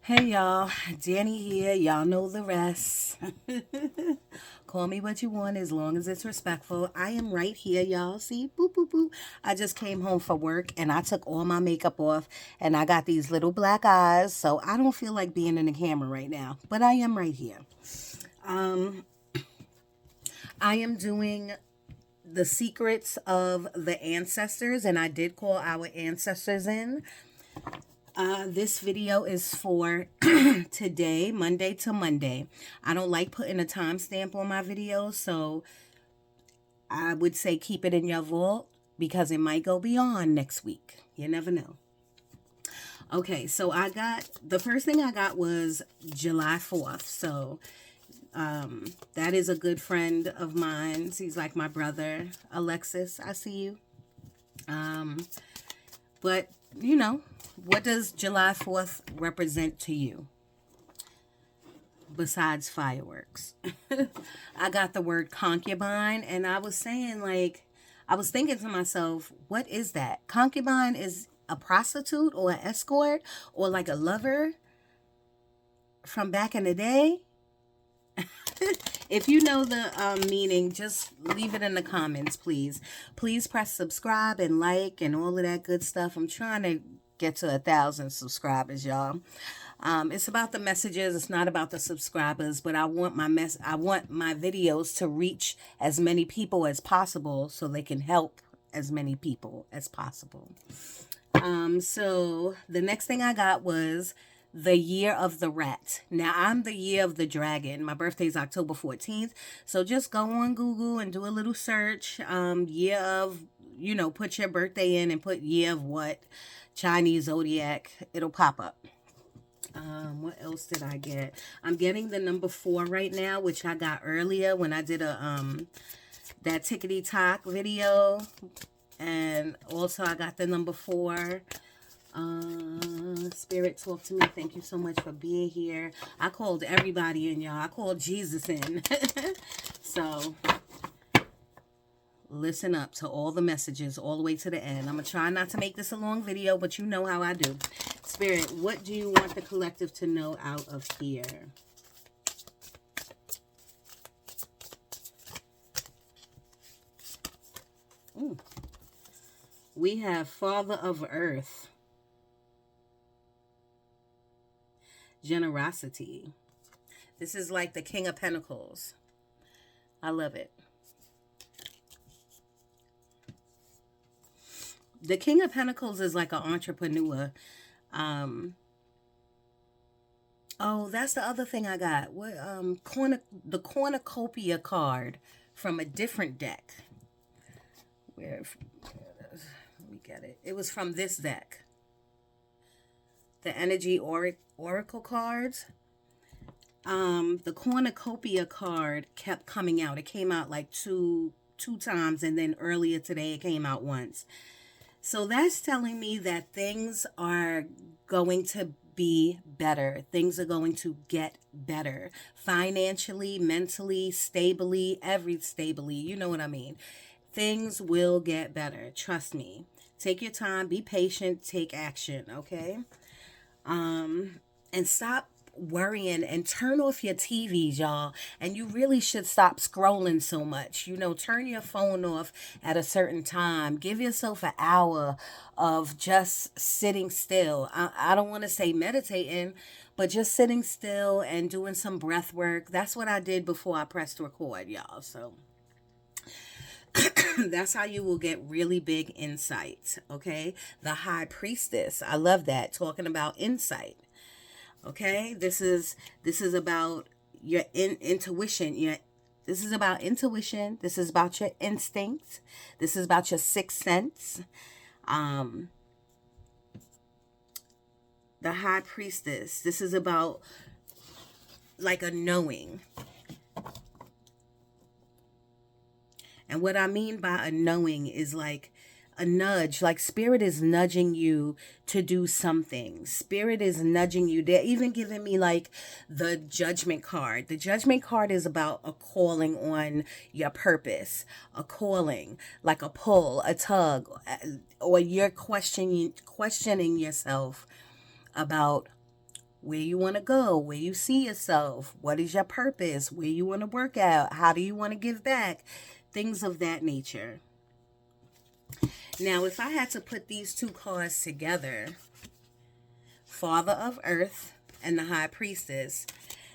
Hey y'all, Danny here. Y'all know the rest. Call me what you want as long as it's respectful. I am right here, y'all. See, boop, boop, boop. I just came home from work and I took all my makeup off and I got these little black eyes. So I don't feel like being in the camera right now, but I am right here. Um, I am doing the secrets of the ancestors, and I did call our ancestors in. This video is for today, Monday to Monday. I don't like putting a timestamp on my videos, so I would say keep it in your vault because it might go beyond next week. You never know. Okay, so the first thing I got was July 4th. So that is a good friend of mine. He's like my brother. Alexis, I see you. Um, but, you know, what does July 4th represent to you besides fireworks? I got the word concubine, and I was saying, like, I was thinking to myself, what is that? Concubine is a prostitute or an escort or like a lover from back in the day? If you know the meaning, just leave it in the comments, please. Please press subscribe and like and all of that good stuff. I'm trying to get to 1,000 subscribers, y'all. It's about the messages. It's not about the subscribers, but I want I want my videos to reach as many people as possible so they can help as many people as possible. So the next thing I got was the year of the rat. Now I'm the year of the dragon. My birthday is October 14th. So just go on Google and do a little search. Year of, put your birthday in and put year of what, Chinese zodiac. It'll pop up. What else did I get? I'm getting the number 4 right now, which I got earlier when I did that tickety talk video. And also I got the number 4. Spirit, talk to me. Thank you so much for being here. I called everybody in, y'all. I called Jesus in. So listen up to all the messages all the way to the end. I'm gonna try not to make this a long video, but you know how I do. Spirit, what do you want the collective to know out of here? Ooh. We have Father of Earth. Generosity. This is like the King of Pentacles. I love it. The King of Pentacles is like an entrepreneur. Oh, that's the other thing I got. What the cornucopia card from a different deck. Let me get it. It was from this deck. The energy oracle cards. The cornucopia card kept coming out. It came out like two times, and then earlier today it came out once. So that's telling me that things are going to be better. Things are going to get better financially, mentally, stably, stably. You know what I mean? Things will get better. Trust me. Take your time, be patient, take action, okay? And stop worrying and turn off your TVs, y'all. And you really should stop scrolling so much. Turn your phone off at a certain time. Give yourself an hour of just sitting still. I don't want to say meditating, but just sitting still and doing some breath work. That's what I did before I pressed record, y'all. So that's how you will get really big insight, okay? The High Priestess. I love that. Talking about insight. Okay? This is about your intuition. This is about intuition. This is about your instincts. This is about your sixth sense. The High Priestess. This is about like a knowing. And what I mean by a knowing is like a nudge, like spirit is nudging you to do something. Spirit is nudging you. They're even giving me like the judgment card. The judgment card is about a calling on your purpose, a calling, like a pull, a tug, or you're questioning yourself about where you want to go, where you see yourself, what is your purpose, where you want to work out, how do you want to give back, things of that nature. Now, if I had to put these two cards together, Father of Earth and the High Priestess,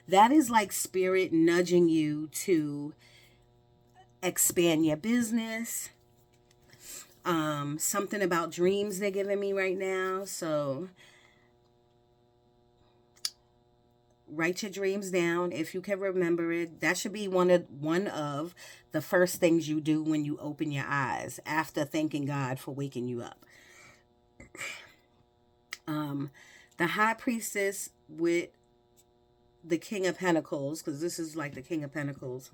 that is like spirit nudging you to expand your business. Something about dreams they're giving me right now. So write your dreams down if you can remember it. That should be one of the first things you do when you open your eyes after thanking God for waking you up. The High Priestess with the King of Pentacles, because this is like the King of Pentacles.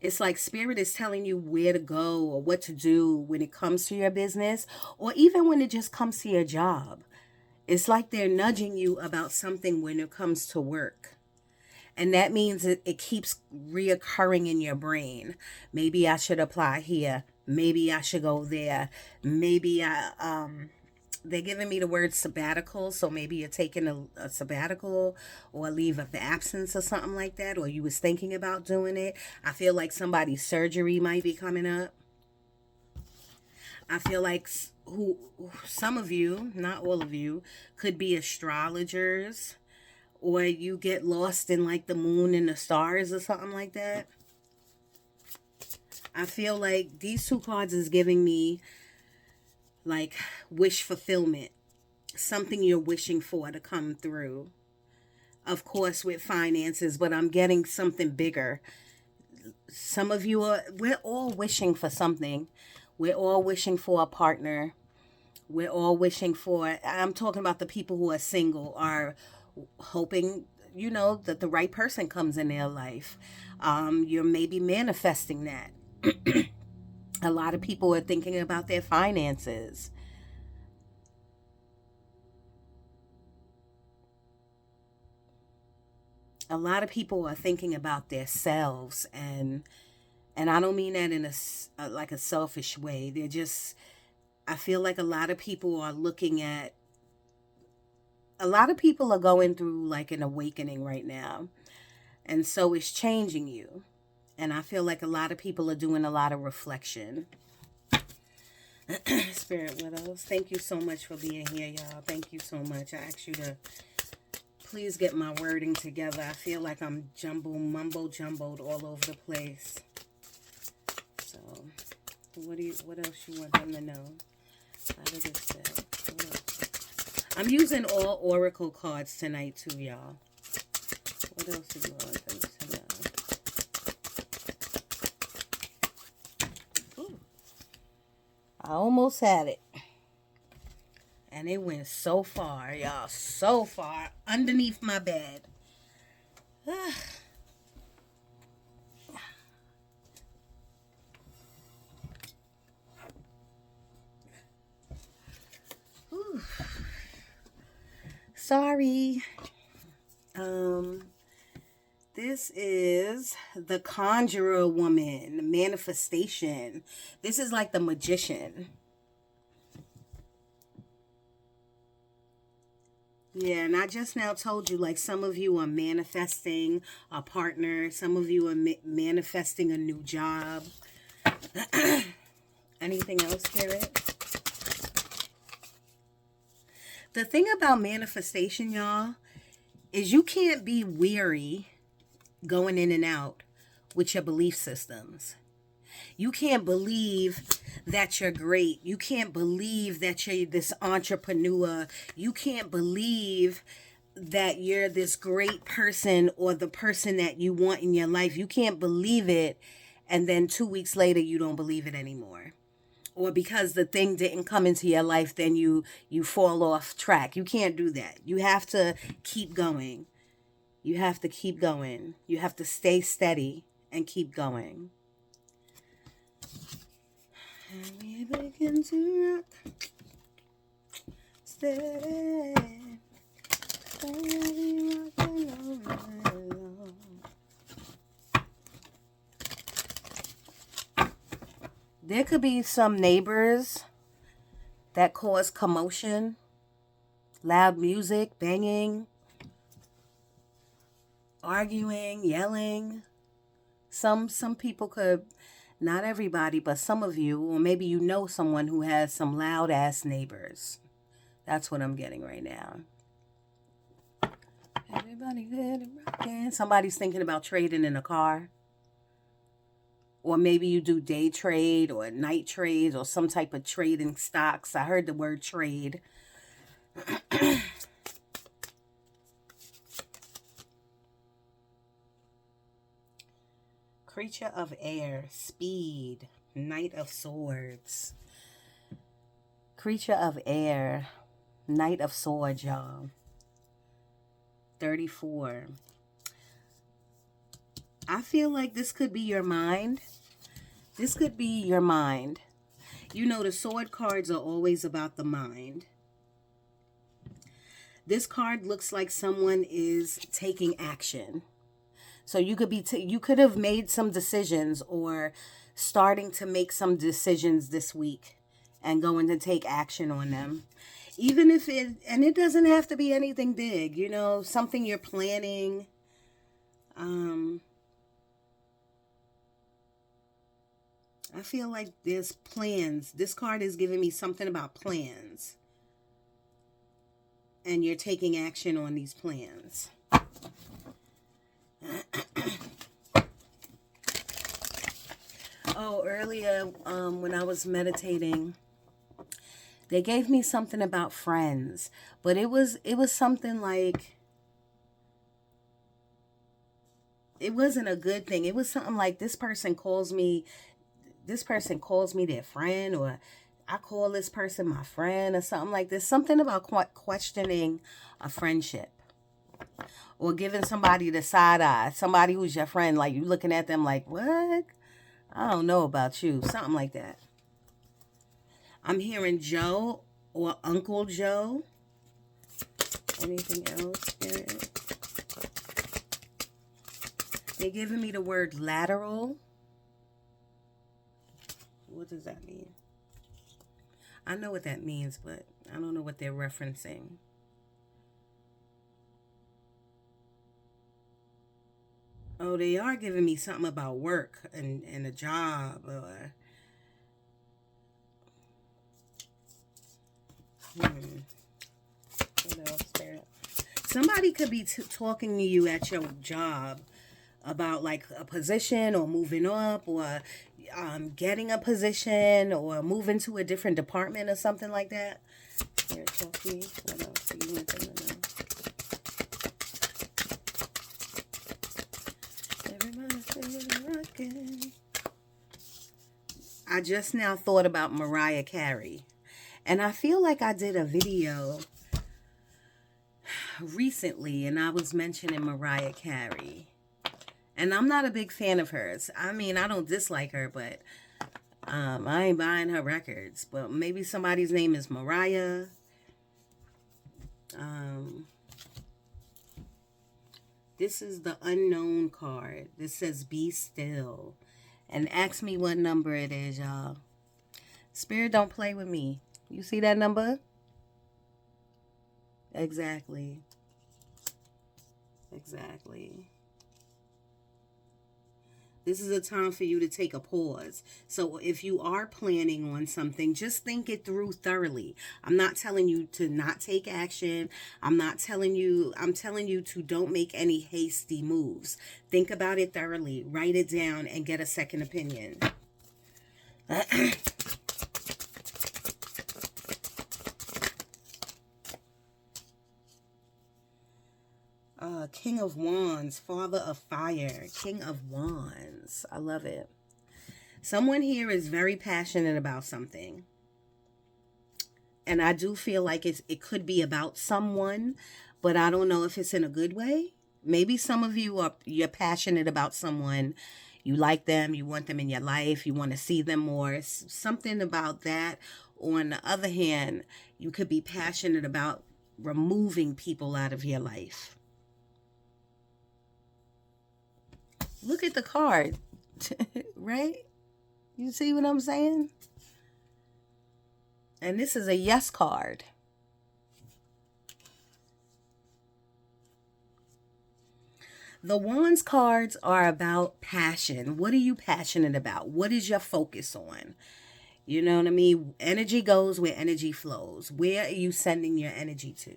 It's like spirit is telling you where to go or what to do when it comes to your business, or even when it just comes to your job. It's like they're nudging you about something when it comes to work. And that means it keeps reoccurring in your brain. Maybe I should apply here. Maybe I should go there. Maybe they're giving me the word sabbatical. So maybe you're taking a sabbatical or a leave of absence or something like that. Or you was thinking about doing it. I feel like somebody's surgery might be coming up. I feel like some of you, not all of you, could be astrologers, or you get lost in like the moon and the stars or something like that. I feel like these two cards is giving me like wish fulfillment, something you're wishing for to come through. Of course with finances, but I'm getting something bigger. Some of you we're all wishing for something. We're all wishing for a partner. We're all wishing for, I'm talking about the people who are single, are hoping, that the right person comes in their life. You're maybe manifesting that. A lot of people are thinking about their finances. A lot of people are thinking about themselves, and I don't mean that in a selfish way. They're just, I feel like a lot of people are going through like an awakening right now. And so it's changing you. And I feel like a lot of people are doing a lot of reflection. Spirit widows, thank you so much for being here, y'all. Thank you so much. I ask you to please get my wording together. I feel like I'm mumbo jumbled all over the place. So, what else you want them to know? How did it say? I'm using all oracle cards tonight too, y'all. What else do you want them to know? Ooh. I almost had it. And it went so far, y'all. So far. Underneath my bed. Sorry. This is the Conjurer Woman, manifestation. This is like the Magician. Yeah, and I just now told you, like, some of you are manifesting a partner. Some of you are manifesting a new job. Anything else, Spirit? The thing about manifestation, y'all, is you can't be weary going in and out with your belief systems. You can't believe that you're great. You can't believe that you're this entrepreneur. You can't believe that you're this great person or the person that you want in your life. You can't believe it, and then 2 weeks later you don't believe it anymore. Or because the thing didn't come into your life, then you fall off track. You can't do that. You have to keep going. You have to keep going. You have to stay steady and keep going. And we begin to rock. Steady. Steady rocking all night long. There could be some neighbors that cause commotion, loud music, banging, arguing, yelling. Some people could, not everybody, but some of you, or maybe you know someone who has some loud ass neighbors. That's what I'm getting right now. Everybody good and rocking. Somebody's thinking about trading in a car. Or maybe you do day trade or night trades or some type of trading stocks. I heard the word trade. Creature of air, speed, Knight of Swords. Creature of air, Knight of Swords, y'all. 34. I feel like this could be your mind. This could be your mind. You know, the sword cards are always about the mind. This card looks like someone is taking action. So you could be you could have made some decisions or starting to make some decisions this week and going to take action on them. Even if it doesn't have to be anything big, you know, something you're planning. I feel like there's plans. This card is giving me something about plans. And you're taking action on these plans. Oh, earlier when I was meditating, they gave me something about friends, but it was something like, it wasn't a good thing. It was something like this person calls me their friend, or I call this person my friend, or something like this. Something about questioning a friendship. Or giving somebody the side eye. Somebody who's your friend, like you looking at them like, what? I don't know about you. Something like that. I'm hearing Joe or Uncle Joe. Anything else, Spirit? They're giving me the word lateral. What does that mean? I know what that means, but I don't know what they're referencing. Oh, they are giving me something about work and a job. Or what else there? Somebody could be talking to you at your job about like a position or moving up or getting a position or moving to a different department or something like that. Here, talk to me. What else do you want them to know? I just now thought about Mariah Carey. And I feel like I did a video recently and I was mentioning Mariah Carey. And I'm not a big fan of hers. I mean, I don't dislike her, but I ain't buying her records. But maybe somebody's name is Mariah. This is the unknown card. This says be still. And ask me what number it is, y'all. Spirit don't play with me. You see that number? Exactly. Exactly. This is a time for you to take a pause. So if you are planning on something, just think it through thoroughly. I'm not telling you to not take action. I'm telling you to don't make any hasty moves. Think about it thoroughly. Write it down and get a second opinion. King of Wands, Father of Fire, King of Wands. I love it. Someone here is very passionate about something. And I do feel like it could be about someone, but I don't know if it's in a good way. Maybe some of you you're passionate about someone. You like them, you want them in your life, you want to see them more. Something about that. On the other hand, you could be passionate about removing people out of your life. Look at the card, right? You see what I'm saying? And this is a yes card. The Wands cards are about passion. What are you passionate about? What is your focus on? You know what I mean? Energy goes where energy flows. Where are you sending your energy to?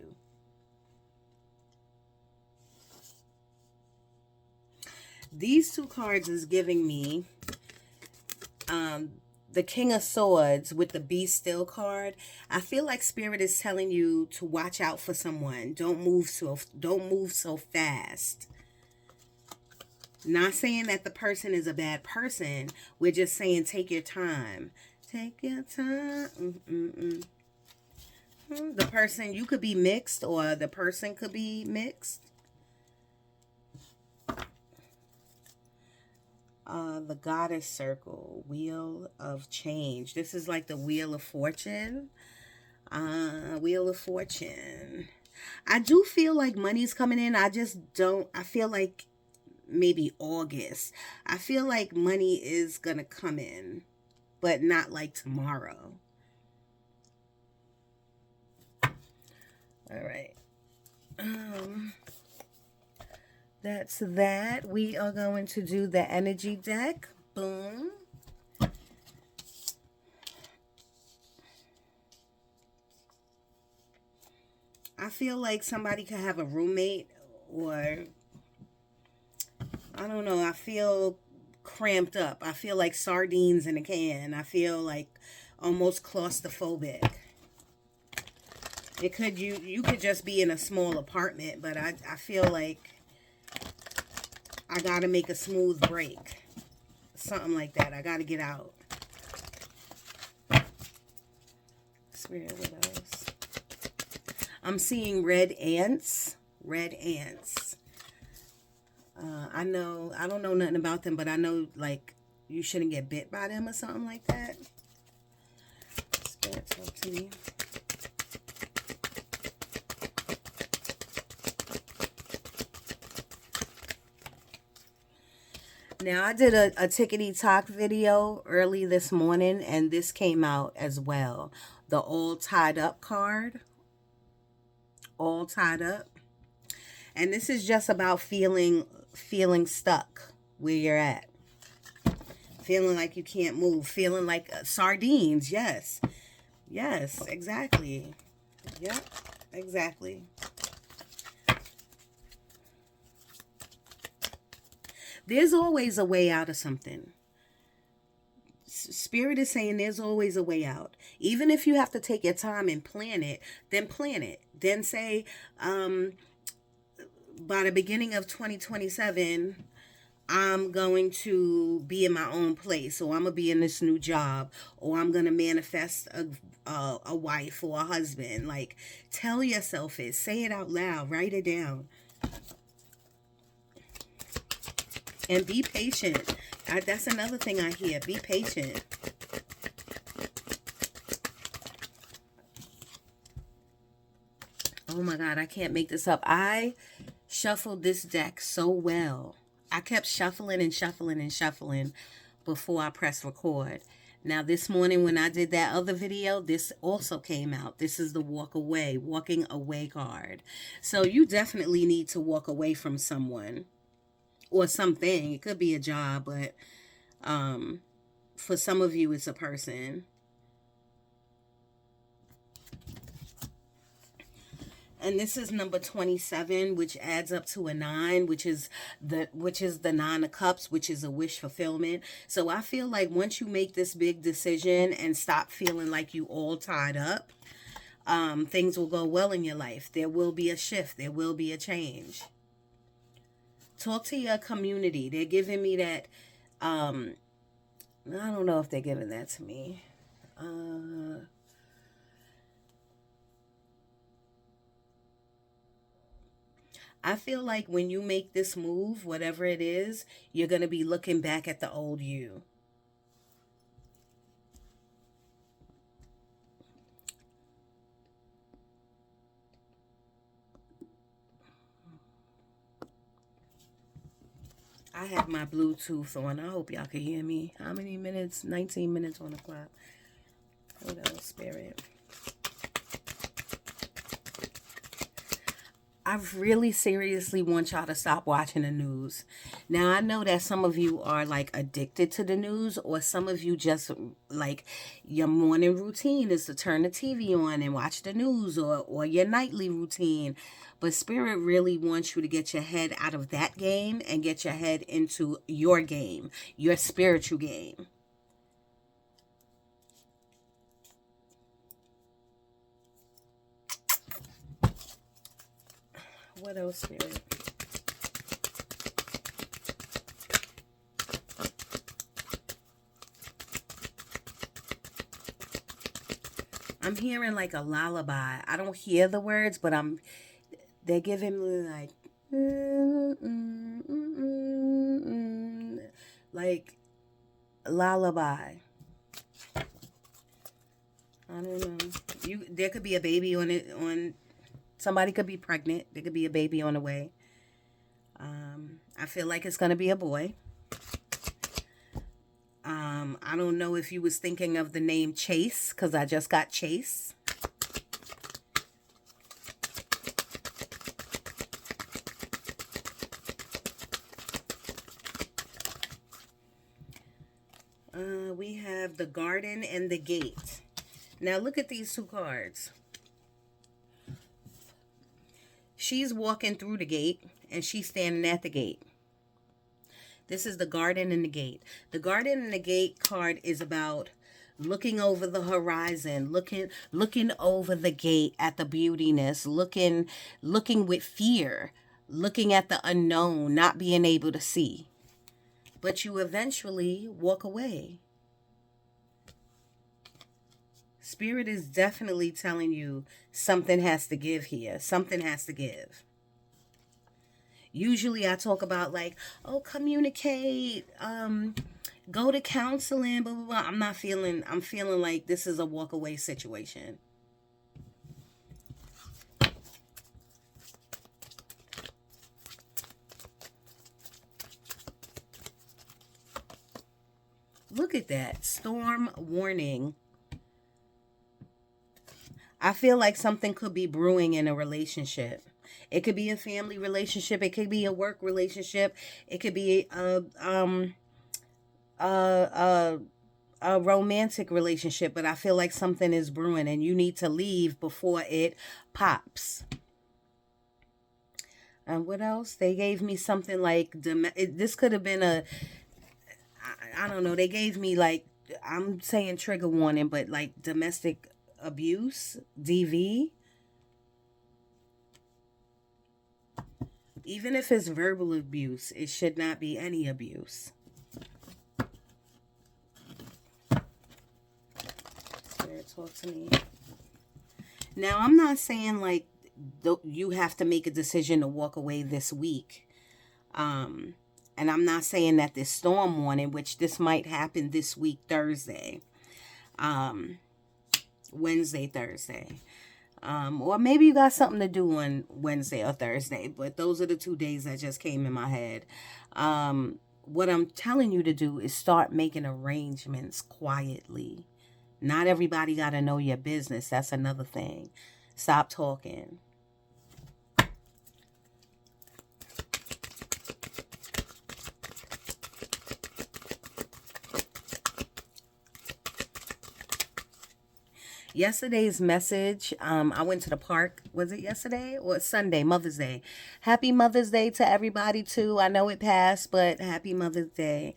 These two cards is giving me the King of Swords with the Be Still card. I feel like Spirit is telling you to watch out for someone. Don't move so fast. Not saying that the person is a bad person. We're just saying take your time. Take your time. The person, you could be mixed, or the person could be mixed. The Goddess Circle, Wheel of Change. This is like the Wheel of Fortune. Wheel of Fortune. I do feel like money's coming in. I feel like maybe August. I feel like money is gonna come in, but not like tomorrow. All right. That's that. We are going to do the energy deck. Boom. I feel like somebody could have a roommate, or I don't know. I feel cramped up. I feel like sardines in a can. I feel like almost claustrophobic. It could, you could just be in a small apartment, but I feel like I gotta make a smooth break. Something like that. I gotta get out. Spirit, what else? I'm seeing red ants. Red ants. I don't know nothing about them, but I know, like, you shouldn't get bit by them or something like that. Spirit, talk to me. Now, I did a tickety talk video early this morning, and this came out as well. The all tied up card. All tied up. And this is just about feeling stuck where you're at. Feeling like you can't move. Feeling like sardines. Yes. Yes, exactly. Yep, exactly. There's always a way out of something. Spirit is saying there's always a way out. Even if you have to take your time and plan it, then plan it. Then say, by the beginning of 2027, I'm going to be in my own place, or I'm going to be in this new job, or I'm going to manifest a wife or a husband. Like, tell yourself it. Say it out loud. Write it down. And be patient. That's another thing I hear. Be patient. Oh my God, I can't make this up. I shuffled this deck so well. I kept shuffling and shuffling and shuffling before I pressed record. Now this morning when I did that other video, this also came out. This is the walking away card. So you definitely need to walk away from someone. Or something. It could be a job, but for some of you, it's a person. And this is number 27, which adds up to a 9, which is the 9 of Cups, which is a wish fulfillment. So I feel like once you make this big decision and stop feeling like you all tied up, things will go well in your life. There will be a shift. There will be a change. Talk to your community. They're giving me that. I don't know if they're giving that to me. I feel like when you make this move, whatever it is, you're going to be looking back at the old you. I have my Bluetooth on. I hope y'all can hear me. How many minutes? 19 minutes on the clock. What else, Spirit? I really seriously want y'all to stop watching the news. Now, I know that some of you are like addicted to the news, or some of you just like your morning routine is to turn the TV on and watch the news, or your nightly routine. But Spirit really wants you to get your head out of that game and get your head into your game, your spiritual game. What else, Spirit? I'm hearing like a lullaby. I don't hear the words, but they're giving me like like lullaby. I don't know. There could be a baby on it. On somebody could be pregnant. There could be a baby on the way. I feel like it's gonna be a boy. I don't know if you was thinking of the name Chase, because I just got Chase. We have the garden and the gate. Now look at these two cards. She's walking through the gate and she's standing at the gate. This is the garden and the gate. The garden and the gate card is about looking over the horizon, looking over the gate at the beautiness, looking with fear, looking at the unknown, not being able to see. But you eventually walk away. Spirit is definitely telling you something has to give here. Something has to give. Usually I talk about like, oh, communicate, go to counseling, blah, blah, blah. I'm feeling like this is a walk away situation. Look at that. Storm warning. I feel like something could be brewing in a relationship. It could be a family relationship. It could be a work relationship. It could be a romantic relationship. But I feel like something is brewing and you need to leave before it pops. And what else? They gave me something like, this could have been I don't know. They gave me like, I'm saying trigger warning, but like domestic abuse, DV. Even if it's verbal abuse, it should not be any abuse. Spirit, talk to me. Now, I'm not saying like you have to make a decision to walk away this week. And I'm not saying that this storm warning, which this might happen this week, Thursday. Wednesday, Thursday. Or maybe you got something to do on Wednesday or Thursday, but those are the 2 days that just came in my head. What I'm telling you to do is start making arrangements quietly. Not everybody got to know your business. That's another thing. Stop talking. Yesterday's message, I went to the park. Was it yesterday or Sunday? Mother's Day. Happy Mother's Day to everybody too. I know it passed, but happy Mother's Day.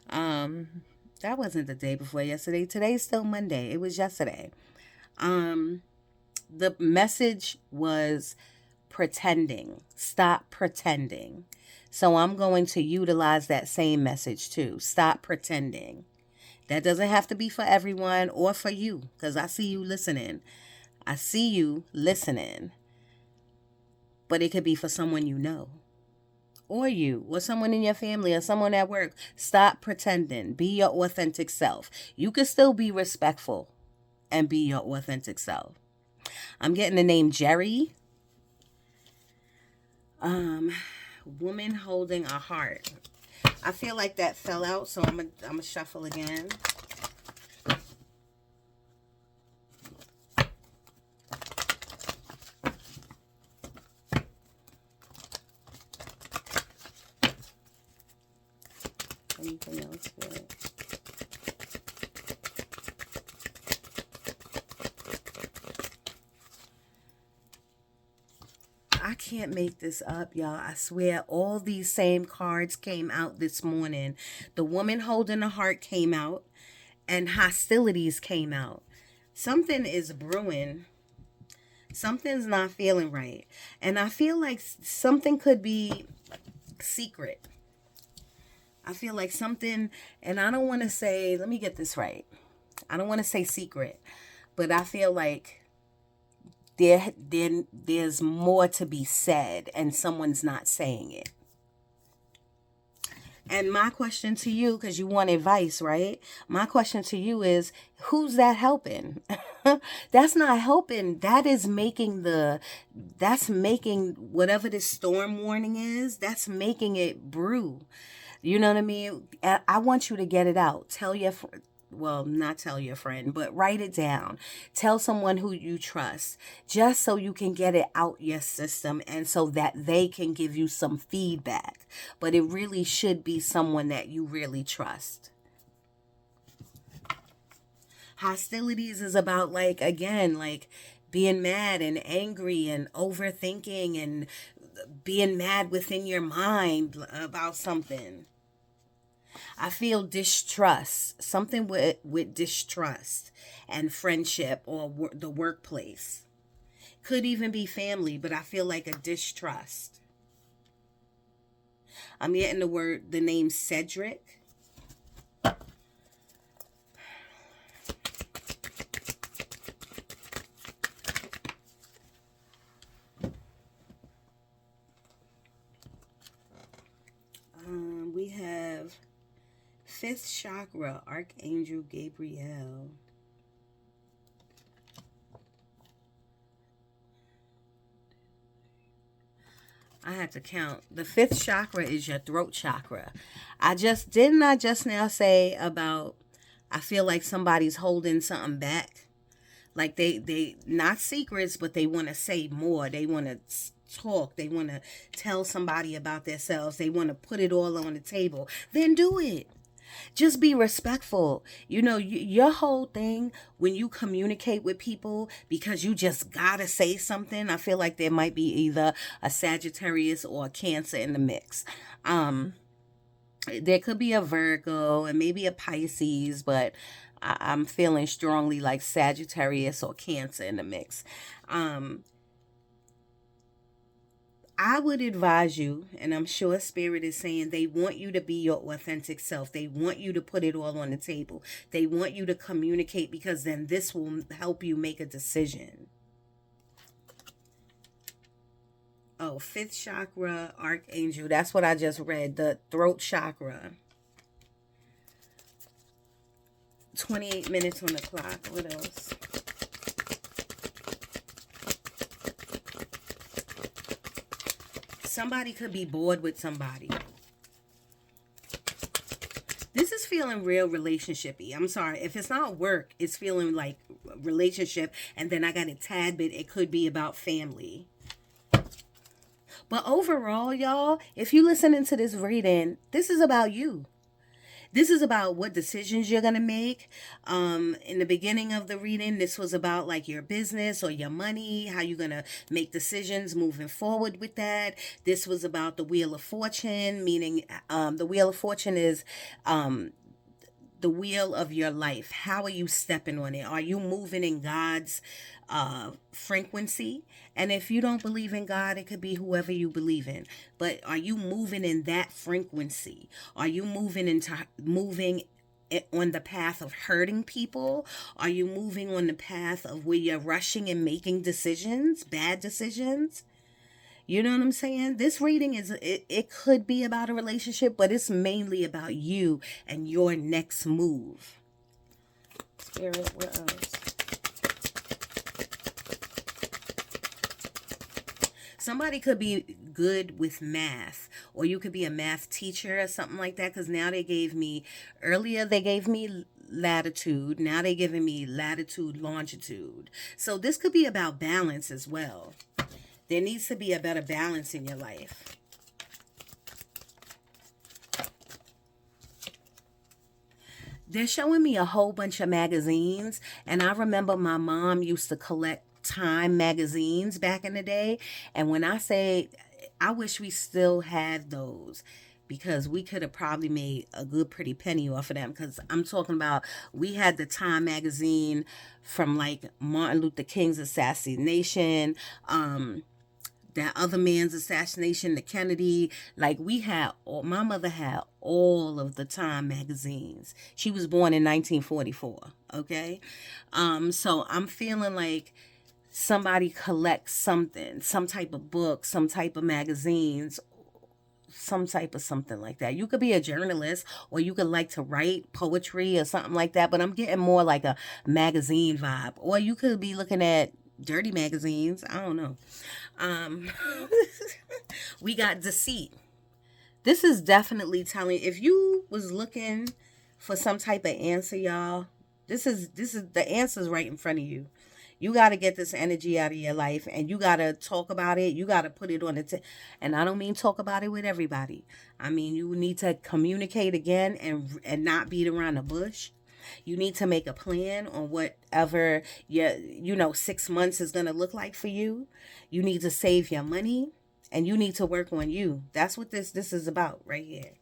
That wasn't the day before yesterday. Today's still Monday. It was yesterday. The message was pretending. Stop pretending. So I'm going to utilize that same message too. Stop pretending. That doesn't have to be for everyone or for you, because I see you listening. I see you listening. But it could be for someone you know, or you, or someone in your family, or someone at work. Stop pretending. Be your authentic self. You can still be respectful and be your authentic self. I'm getting the name Jerry. Woman holding a heart. I feel like that fell out, so I'm gonna shuffle again. Anything else, Spirit? I can't make this up, y'all. I swear all these same cards came out this morning. The woman holding a heart came out, and hostilities came out. Something is brewing. Something's not feeling right. And I feel like something could be secret. I feel like something, and I don't want to say, let me get this right. I don't want to say secret, but I feel like there's more to be said and someone's not saying it. And my question to you, because you want advice, right? My question to you is, who's that helping? That's not helping. That's making whatever this storm warning is, that's making it brew. You know what I mean? I want you to get it out. Not tell your friend, but write it down. Tell someone who you trust, just so you can get it out your system and so that they can give you some feedback. But it really should be someone that you really trust. Hostilities is about, being mad and angry and overthinking and being mad within your mind about something. I feel distrust, something with distrust and friendship or the workplace. Could even be family, but I feel like a distrust. I'm getting the name Cedric. We have fifth chakra, Archangel Gabriel. I had to count. The fifth chakra is your throat chakra. Didn't I just now say about, I feel like somebody's holding something back. Like they not secrets, but they want to say more. They want to talk. They want to tell somebody about themselves. They want to put it all on the table. Then do it. Just be respectful. Your whole thing when you communicate with people, because you just gotta say something. I feel like there might be either a Sagittarius or a Cancer in the mix. There could be a Virgo and maybe a Pisces, but I'm feeling strongly like Sagittarius or Cancer in the mix. I would advise you, and I'm sure Spirit is saying they want you to be your authentic self. They want you to put it all on the table. They want you to communicate, because then this will help you make a decision. Oh, fifth chakra, Archangel. That's what I just read. The throat chakra. 28 minutes on the clock. What else? Somebody could be bored with somebody. This is feeling real relationshipy. I'm sorry. If it's not work, it's feeling like relationship. And then I got a tad bit. It could be about family. But overall, y'all, if you're listening to this reading, this is about you. This is about what decisions you're going to make. In the beginning of the reading, this was about like your business or your money, how you're going to make decisions moving forward with that. This was about the Wheel of Fortune, meaning the Wheel of Fortune is the wheel of your life. How are you stepping on it? Are you moving in God's frequency? And if you don't believe in God, it could be whoever you believe in. But are you moving in that frequency? Are you moving on the path of hurting people? Are you moving on the path of where you're rushing and making decisions, bad decisions? You know what I'm saying? This reading it could be about a relationship, but it's mainly about you and your next move. Spirit, what else? Somebody could be good with math, or you could be a math teacher or something like that, because now earlier they gave me latitude. Now they're giving me latitude, longitude. So this could be about balance as well. There needs to be a better balance in your life. They're showing me a whole bunch of magazines, and I remember my mom used to collect Time magazines back in the day. And when I say, I wish we still had those, because we could have probably made a good pretty penny off of them. Because I'm talking about, we had the Time magazine from like Martin Luther King's assassination, that other man's assassination, the Kennedy. Like, we had my mother had all of the Time magazines. She was born in 1944. Okay. So I'm feeling like somebody collects something, some type of book, some type of magazines, some type of something like that. You could be a journalist, or you could like to write poetry or something like that, but I'm getting more like a magazine vibe. Or you could be looking at dirty magazines. I don't know. Um, we got Deceit. This is definitely telling, if you was looking for some type of answer, y'all, this is the answer's right in front of you. You got to get this energy out of your life, and you got to talk about it. You got to put it on and I don't mean talk about it with everybody. I mean, you need to communicate again, and not beat around the bush. You need to make a plan on whatever your 6 months is going to look like for you. You need to save your money, and you need to work on you. That's what this is about right here.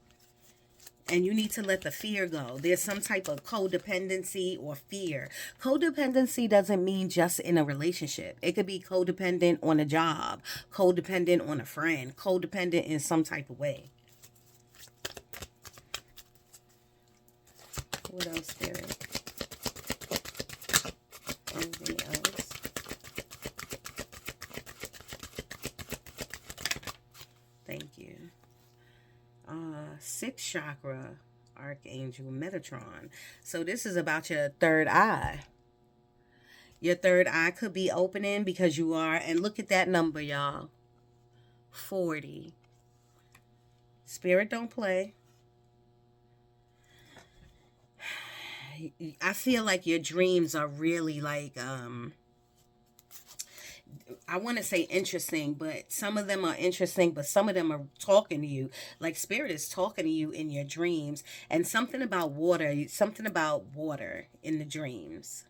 And you need to let the fear go. There's some type of codependency or fear. Codependency doesn't mean just in a relationship. It could be codependent on a job, codependent on a friend, codependent in some type of way. What else, Spirit? Anything else? Thank you. Sixth chakra, Archangel Metatron. So this is about your third eye. Your third eye could be opening because you are, and look at that number, y'all. 40. Spirit don't play. I feel like your dreams are really like, I want to say interesting, but some of them are interesting, but some of them are talking to you. Like, Spirit is talking to you in your dreams, and something about water in the dreams.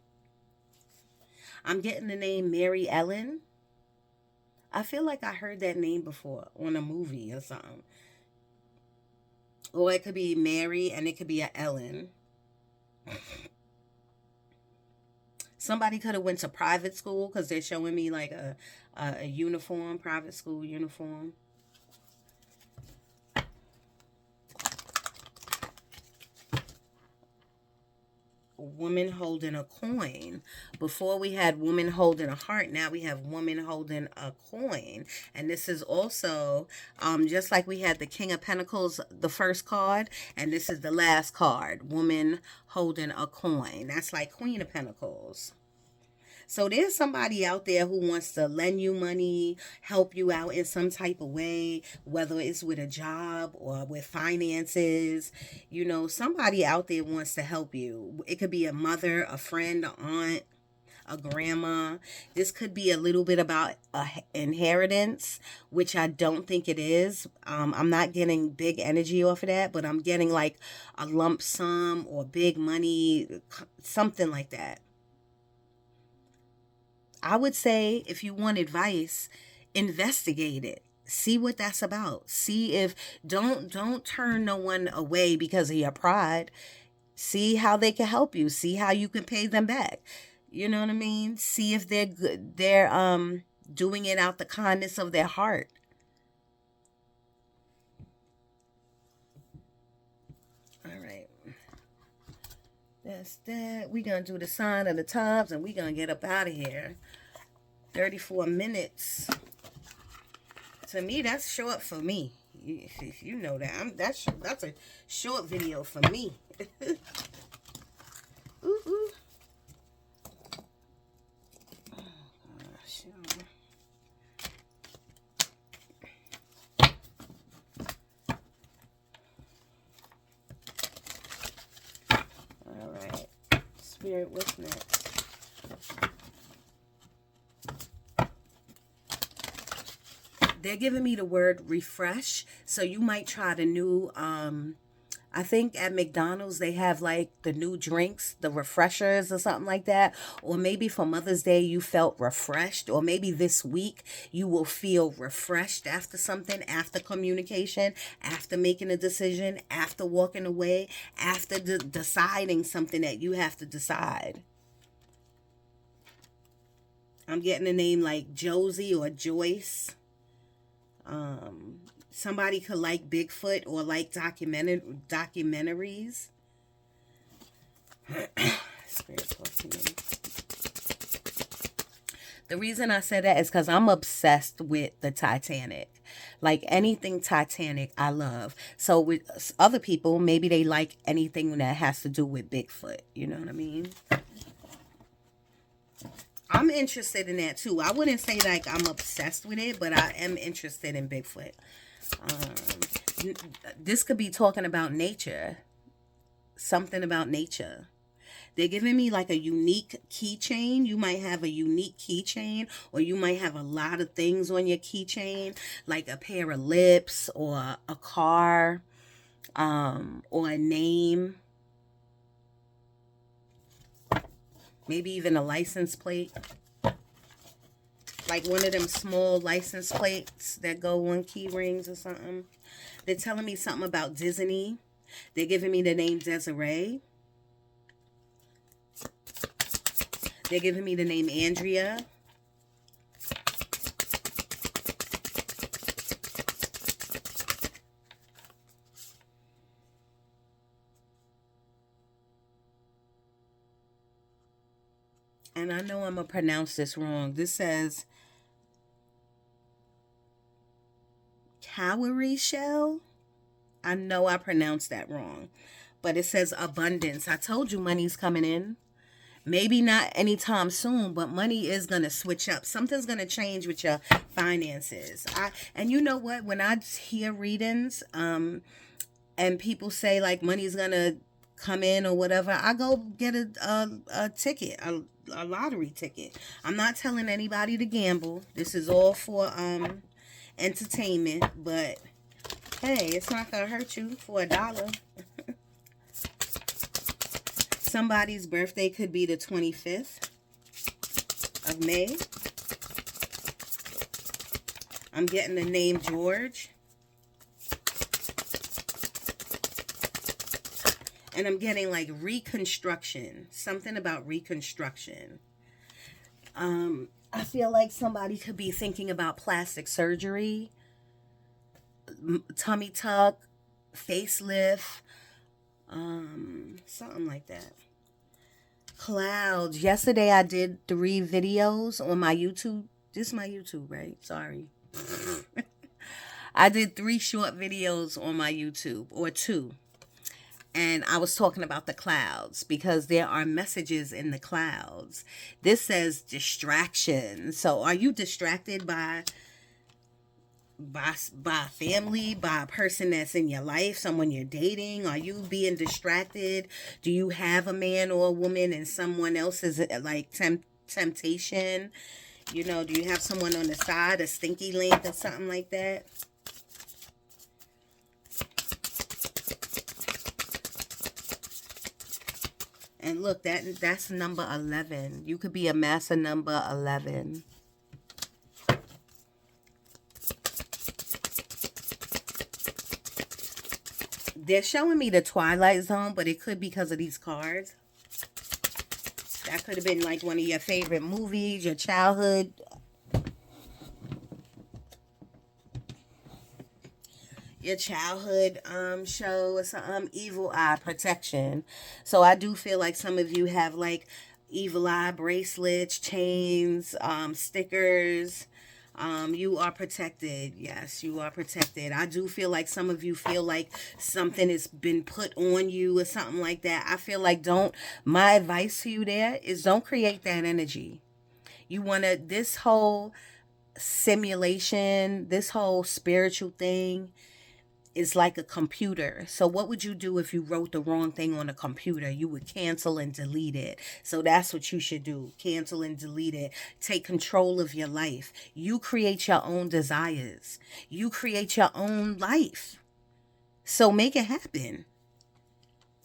I'm getting the name Mary Ellen. I feel like I heard that name before on a movie or something. Or it could be Mary and it could be a Ellen. Somebody could have went to private school, because they're showing me like a uniform, private school uniform. Woman holding a coin. Before we had woman holding a heart, now we have woman holding a coin. And this is also just like we had the King of Pentacles, the first card, and this is the last card, woman holding a coin. That's like Queen of Pentacles. So there's somebody out there who wants to lend you money, help you out in some type of way, whether it's with a job or with finances. Somebody out there wants to help you. It could be a mother, a friend, an aunt, a grandma. This could be a little bit about inheritance, which I don't think it is. I'm not getting big energy off of that, but I'm getting like a lump sum or big money, something like that. I would say, if you want advice, investigate it. See what that's about. See if don't turn no one away because of your pride. See how they can help you. See how you can pay them back. You know what I mean? See if they're good. They're doing it out the kindness of their heart. All right. That's that. We're going to do the sign of the times, and we're going to get up out of here. 34 minutes. To me, that's short for me. If you know that. That's a short video for me. Ooh, ooh. Oh, gosh. All right. Spirit, what's next? They're giving me the word refresh. So you might try the new I think at McDonald's they have like the new drinks, the refreshers or something like that. Or maybe for Mother's Day you felt refreshed. Or maybe this week you will feel refreshed after something, after communication, after making a decision, after walking away, after deciding something that you have to decide. I'm getting a name like Josie or Joyce. Somebody could like Bigfoot or like documentaries. Spirit talk to me. The reason I said that is because I'm obsessed with the Titanic. Like anything Titanic, I love. So with other people, maybe they like anything that has to do with Bigfoot. You know what I mean? I'm interested in that too. I wouldn't say like I'm obsessed with it, but I am interested in Bigfoot. This could be talking about nature, something about nature. They're giving me like a unique keychain. You might have a unique keychain, or you might have a lot of things on your keychain, like a pair of lips, or a car, or a name, maybe even a license plate. Like one of them small license plates that go on key rings or something. They're telling me something about Disney. They're giving me the name Desiree. They're giving me the name Andrea. And I know I'm going to pronounce this wrong. This says cowrie shell. I know I pronounced that wrong. But it says abundance. I told you money's coming in. Maybe not anytime soon, but money is going to switch up. Something's going to change with your finances. And you know what? When I hear readings, and people say like money's going to come in or whatever, I go get a ticket, a lottery ticket. I'm not telling anybody to gamble. This is all for entertainment, but hey, it's not going to hurt you for $1. Somebody's birthday could be the 25th of May. I'm getting the name George. And I'm getting like reconstruction. Something about reconstruction. I feel like somebody could be thinking about plastic surgery, tummy tuck, facelift, something like that. Clouds. Yesterday I did 3 videos on my YouTube. This is my YouTube, right? Sorry. I did 3 short videos on my YouTube, or 2. And I was talking about the clouds because there are messages in the clouds. This says distraction. So are you distracted by family, by a person that's in your life, someone you're dating? Are you being distracted? Do you have a man or a woman and someone else is like temptation? You know, do you have someone on the side, a stinky link or something like that? And look, that's number 11. You could be a master number 11. They're showing me the Twilight Zone, but it could be because of these cards. That could have been like one of your favorite movies, your childhood. Your childhood show or something. Evil eye protection. So I do feel like some of you have like evil eye bracelets, chains, stickers. You are protected. Yes, you are protected. I do feel like some of you feel like something has been put on you or something like that. I feel like my advice to you there is don't create that energy. You want to, this whole simulation, this whole spiritual thing is like a computer. So what would you do if you wrote the wrong thing on a computer? You would cancel and delete it. So that's what you should do. Cancel and delete it. Take control of your life. You create your own desires. You create your own life. So make it happen.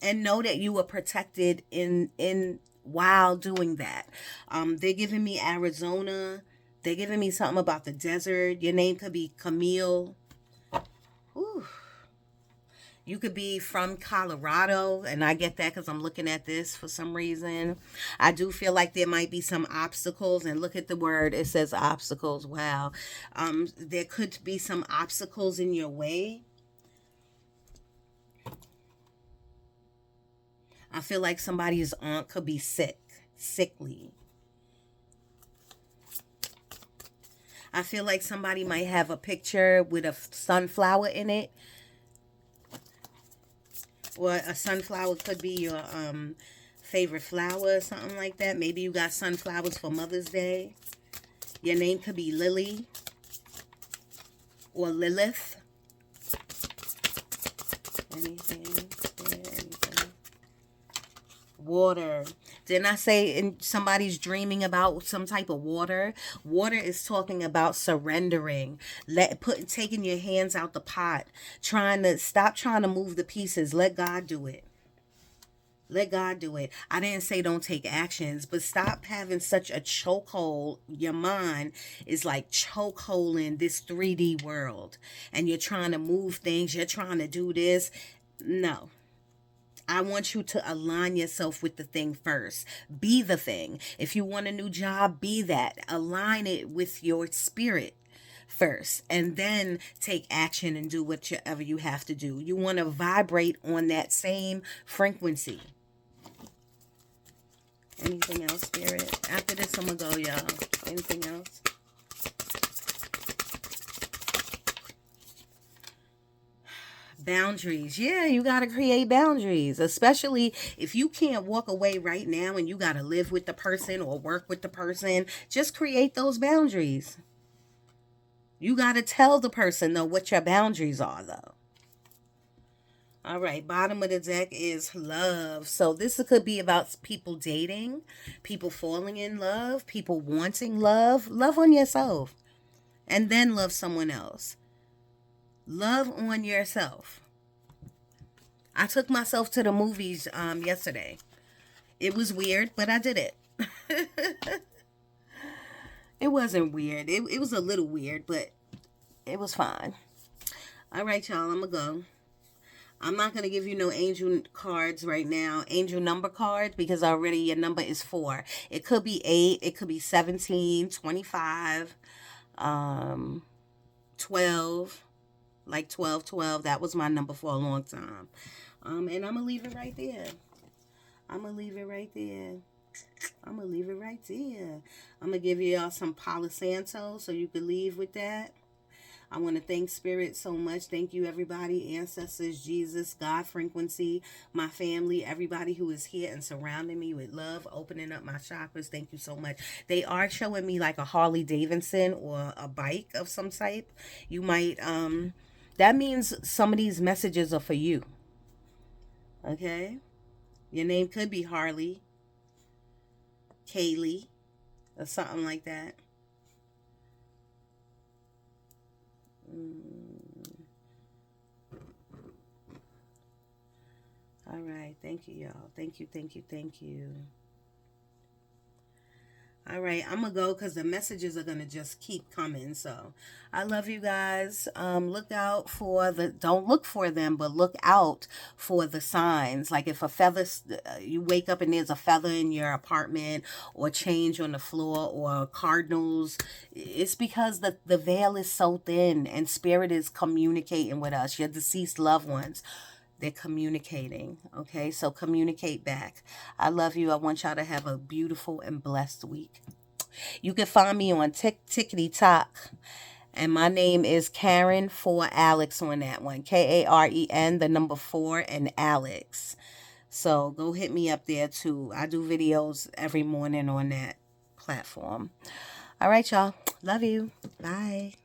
and know that you are protected in while doing that. They're giving me Arizona. They're giving me something about the desert. Your name could be Camille. Ooh. You could be from Colorado, and I get that because I'm looking at this for some reason. I do feel like there might be some obstacles, and look at the word. It says obstacles. Wow. There could be some obstacles in your way. I feel like somebody's aunt could be sickly. I feel like somebody might have a picture with a sunflower in it. Or a sunflower could be your favorite flower or something like that. Maybe you got sunflowers for Mother's Day. Your name could be Lily or Lilith. Anything? Water. Didn't I say somebody's dreaming about some type of water? Water is talking about surrendering, taking your hands out the pot, stop trying to move the pieces. Let God do it. Let God do it. I didn't say don't take actions, but stop having such a chokehold. Your mind is like chokeholding this 3D world, and you're trying to move things. You're trying to do this. No. I want you to align yourself with the thing first. Be the thing. If you want a new job, be that. Align it with your spirit first, and then take action and do whatever you have to do. You want to vibrate on that same frequency. Anything else, Spirit? After this, I'm going to go, y'all. Anything else? Boundaries. Yeah, you got to create boundaries, especially if you can't walk away right now and you got to live with the person or work with the person. Just create those boundaries. You got to tell the person, though, what your boundaries are, though. All right, bottom of the deck is love. So this could be about people dating, people falling in love, people wanting love. Love on yourself, and then love someone else. Love on yourself. I took myself to the movies yesterday. It was weird, but I did it. It wasn't weird. It was a little weird, but it was fine. All right, y'all, I'm going to go. I'm not going to give you no angel cards right now. Angel number cards, because already your number is 4. It could be 8. It could be 17, 25, 12. Like 12, 12. That was my number for a long time. And I'm going to leave it right there. I'm going to leave it right there. I'm going to leave it right there. I'm going to give y'all some Palo Santo so you can leave with that. I want to thank Spirit so much. Thank you, everybody, ancestors, Jesus, God, frequency, my family, everybody who is here and surrounding me with love, opening up my chakras. Thank you so much. They are showing me like a Harley Davidson or a bike of some type. You might, that means some of these messages are for you. Okay? Your name could be Harley, Kaylee, or something like that. All right. Thank you, y'all. Thank you, thank you, thank you. All right, I'm going to go because the messages are going to just keep coming. So I love you guys. Look out for don't look for them, but look out for the signs. Like if a feather, you wake up and there's a feather in your apartment or change on the floor or cardinals, it's because the veil is so thin and spirit is communicating with us, your deceased loved ones. They're communicating. Okay, so communicate back. I love you. I want y'all to have a beautiful and blessed week. You can find me on Tickety Talk, and my name is Karen for Alex on that one. Karen, the number 4 and Alex. So go hit me up there too. I do videos every morning on that platform. All right, y'all. Love you. Bye.